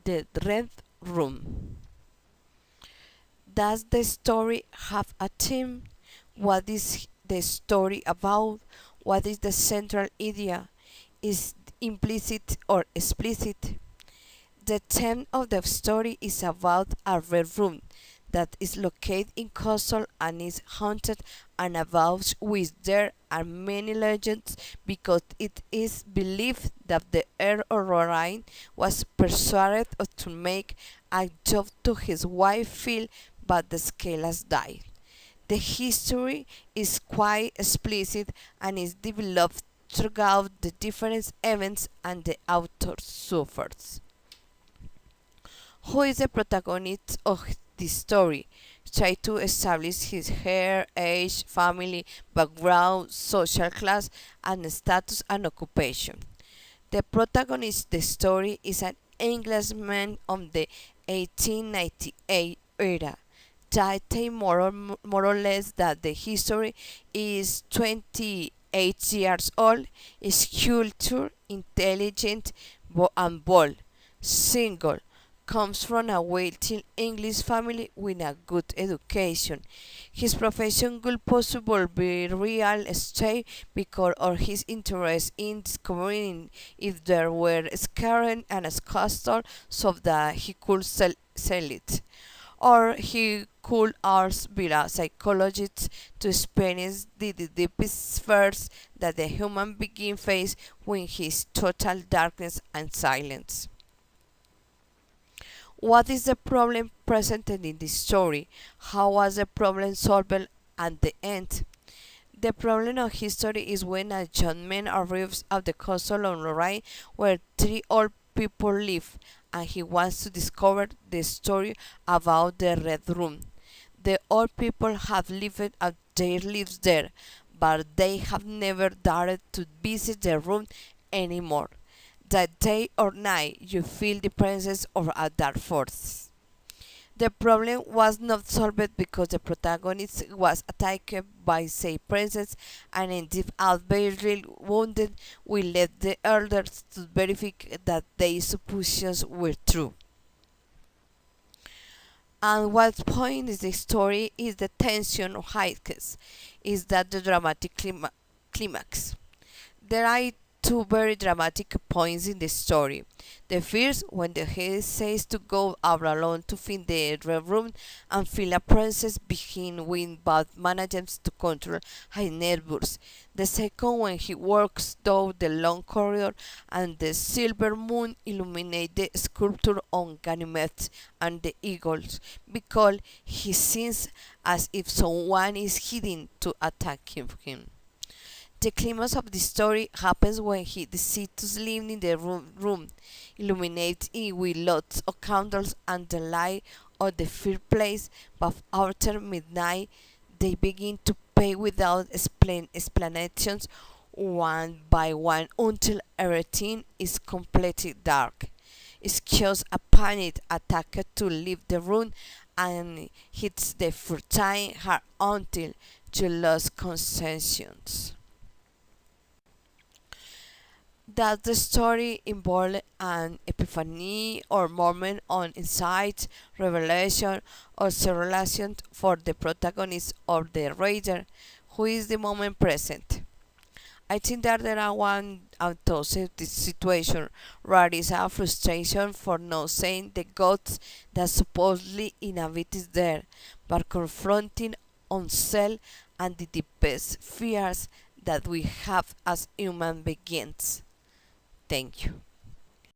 The Red Room. Does the story have a theme? What is the story about? What is the central idea? Is implicit or explicit? The theme of the story is about a red room that is located in Castle and is haunted, and about which there are many legends because it is believed that the Earl of Lorraine was persuaded to make a job to his wife Phil, but the Scalas died. The history is quite explicit and is developed throughout the different events and the author suffers. Who is the protagonist of this story? Try to establish his hair, age, family, background, social class, and status and occupation. The protagonist of the story is an Englishman of the 1898 era. Title more or less that the history is 28 years old, is cultured, intelligent, and bold, single, comes from a wealthy English family with a good education. His profession could possibly be real estate because of his interest in discovering if there were scarce and scarcer so that he could sell it. Or he could also be a psychologist to experience the deepest fears that the human being faces when he is total darkness and silence. What is the problem presented in this story? How was the problem solved at the end? The problem of history is when a young man arrives at the castle on Lorraine where three old people live, and he wants to discover the story about the Red Room. The old people have lived out their lives there, but they have never dared to visit the room anymore. That day or night you feel the presence of a dark force. The problem was not solved because the protagonist was attacked by said presence and indeed badly wounded. We led the elders to verify that their suppositions were true. And what point is the story is the tension hikes, is that the dramatic climax. There are two very dramatic points in the story. The first, when the hero says to go out alone to find the red room and feel a princess begin with bad manages to control his nerves. The second, when he walks down the long corridor and the silver moon illuminates the sculpture on Ganymede and the eagles, because he seems as if someone is hidden to attack him. The climax of the story happens when he decides to sleep in the room, illuminated with lots of candles and the light of the fireplace, but after midnight they begin to pay without explanations one by one until everything is completely dark. It's just a panic attack to leave the room and hits the fertile heart until you lose conscience. Does the story involve an epiphany or moment on insight, revelation, or revelation for the protagonist or the reader? Who is the moment present? I think that there are one of those situations where is a frustration for not seeing the gods that supposedly inhabit there, but confronting oneself and the deepest fears that we have as human beings. Thank you.